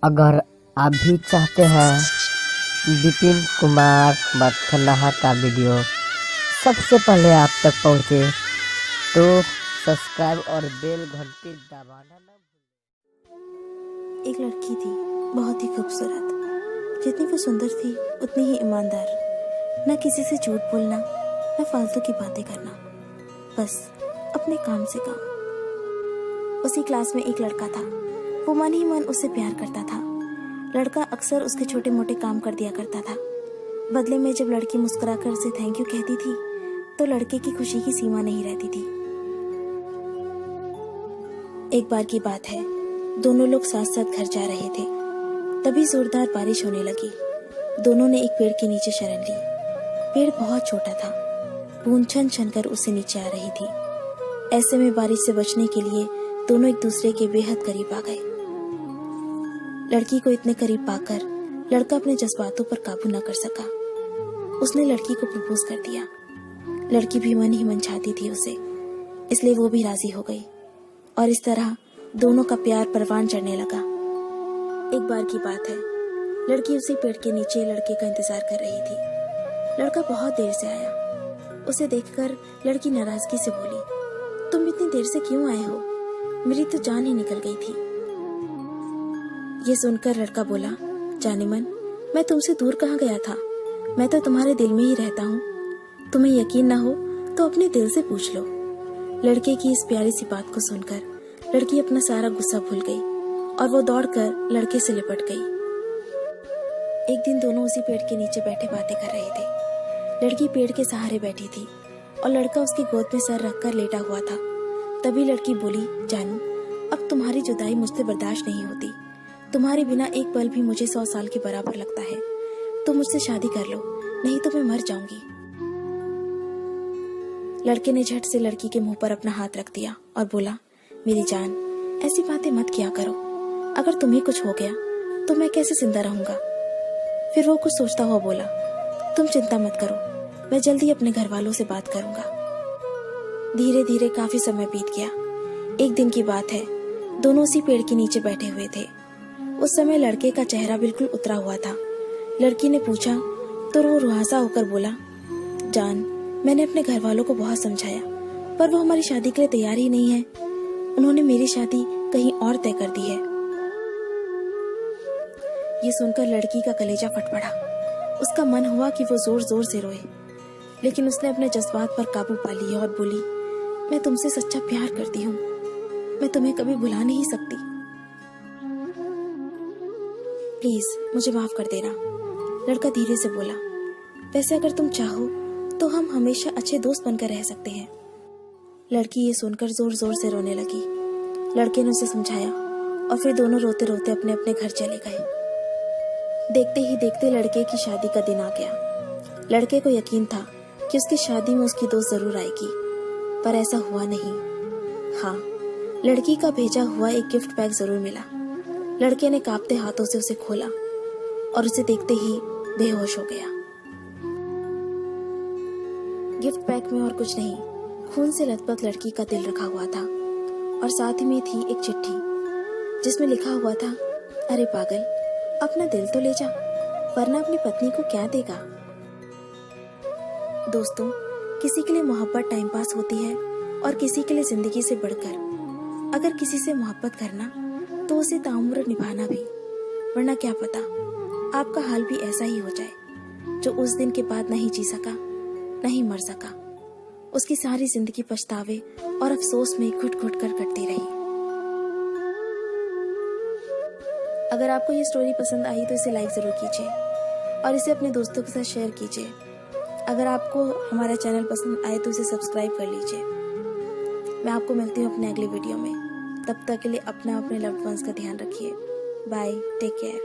अगर आप भी चाहते हैं विपिन कुमार मथनहा का वीडियो सबसे पहले आप तक पहुंचे तो सब्सक्राइब और बेल घंटी दबाना ना भूलें। एक लड़की थी, बहुत ही खूबसूरत। जितनी वो सुंदर थी उतनी ही ईमानदार। ना किसी से झूठ बोलना, ना फालतू की बातें करना, बस अपने काम से काम। उसी क्लास में एक लड़का था। वो मन ही मन उससे प्यार करता था। लड़का अक्सर उसके छोटे मोटे काम कर दिया करता था। बदले में जब लड़की मुस्कुराकर उसे थैंक यू कहती थी तो लड़के की खुशी की सीमा नहीं रहती थी। एक बार की बात है, दोनों लोग साथ साथ घर जा रहे थे। तभी जोरदार बारिश होने लगी। दोनों ने एक पेड़ के नीचे शरण ली। पेड़ बहुत छोटा था, बूंद छन छन कर उससे नीचे आ रही थी। ऐसे में बारिश से बचने के लिए दोनों एक दूसरे के बेहद करीब आ गए। लड़की को इतने करीब पाकर लड़का अपने जज्बातों पर काबू न कर सका। उसने लड़की को प्रपोज कर दिया। लड़की भी मन ही मन चाहती थी उसे, इसलिए वो भी राजी हो गई और इस तरह दोनों का प्यार परवान चढ़ने लगा। एक बार की बात है, लड़की उसी पेड़ के नीचे लड़के का इंतजार कर रही थी। लड़का बहुत देर से आया। उसे देखकर लड़की नाराजगी से बोली, तुम इतनी देर से क्यों आए हो? मेरी तो जान ही निकल गई थी। ये सुनकर लड़का बोला, जाने मन, मैं तुमसे दूर कहाँ गया था? मैं तो तुम्हारे दिल में ही रहता हूँ। तुम्हें यकीन ना हो तो अपने दिल से पूछ लो। लड़के की इस प्यारी सी बात को सुनकर लड़की अपना सारा गुस्सा भूल गई और वो दौड़कर लड़के से लिपट गई। एक दिन दोनों उसी पेड़ के नीचे बैठे बातें कर रहे थे। लड़की पेड़ के सहारे बैठी थी और लड़का उसकी गोद में सर रखकर लेटा हुआ था। तभी लड़की बोली, जानू, अब तुम्हारी जुदाई मुझसे बर्दाश्त नहीं होती। तुम्हारे बिना एक पल भी मुझे 100 साल के बराबर लगता है। तुम मुझसे शादी कर लो, नहीं तो मैं मर जाऊंगी। लड़के ने झट से लड़की के मुंह पर अपना हाथ रख दिया और बोला, मेरी जान, ऐसी बातें मत किया करो। अगर तुम्हें कुछ हो गया तो मैं कैसे जिंदा रहूंगा? फिर वो कुछ सोचता हुआ बोला, तुम चिंता मत करो, मैं जल्दी अपने घर वालों से बात करूंगा। धीरे धीरे काफी समय बीत गया। एक दिन की बात है, दोनों उसी पेड़ के नीचे बैठे हुए थे। उस समय लड़के का चेहरा बिल्कुल उतरा हुआ था। लड़की ने पूछा तो वो रुहासा होकर बोला, जान, मैंने अपने घर वालों को बहुत समझाया पर वो हमारी शादी के लिए तैयार ही नहीं है। उन्होंने मेरी शादी कहीं और तय कर दी है। ये सुनकर लड़की का कलेजा फट पड़ा। उसका मन हुआ कि वो जोर जोर से रोए, लेकिन उसने अपने जज्बात पर काबू पा लिया और बोली, मैं तुमसे सच्चा प्यार करती हूँ। मैं तुम्हें कभी भुला नहीं सकती। प्लीज मुझे माफ कर देना। लड़का धीरे से बोला, वैसे अगर तुम चाहो तो हम हमेशा अच्छे दोस्त बनकर रह सकते हैं। लड़की ये सुनकर जोर जोर से रोने लगी। लड़के ने उसे समझाया और फिर दोनों रोते रोते अपने अपने घर चले गए। देखते ही देखते लड़के की शादी का दिन आ गया। लड़के को यकीन था कि उसकी शादी में उसकी दोस्त जरूर आएगी, पर ऐसा हुआ नहीं। हाँ, लड़की का भेजा हुआ एक गिफ्ट पैक जरूर मिला। लड़के ने कांपते हाथों से उसे खोला और उसे देखते ही बेहोश हो गया। गिफ्ट पैक में और कुछ नहीं, खून से लथपथ लड़की का दिल रखा हुआ था और साथ ही में थी एक चिट्ठी जिसमें लिखा हुआ था, अरे पागल, अपना दिल तो ले जा, वरना अपनी पत्नी को क्या देगा। दोस्तों, किसी के लिए मोहब्बत टाइम पास होती है और किसी के लिए जिंदगी से बढ़कर। अगर किसी से मोहब्बत करना तो उसे ताउम्र निभाना भी, वरना क्या पता आपका हाल भी ऐसा ही हो जाए जो उस दिन के बाद नहीं जी सका, नहीं मर सका। उसकी सारी जिंदगी पछतावे और अफसोस में घुट घुट कर कटती रही। अगर आपको ये स्टोरी पसंद आई तो इसे लाइक जरूर कीजिए और इसे अपने दोस्तों के साथ शेयर कीजिए। अगर आपको हमारा चैनल पसंद आए तो इसे सब्सक्राइब कर लीजिए। मैं आपको मिलती हूँ अपने अगले वीडियो में। तब तक के लिए अपना अपने लव्ड वंस का ध्यान रखिए। Bye, take care.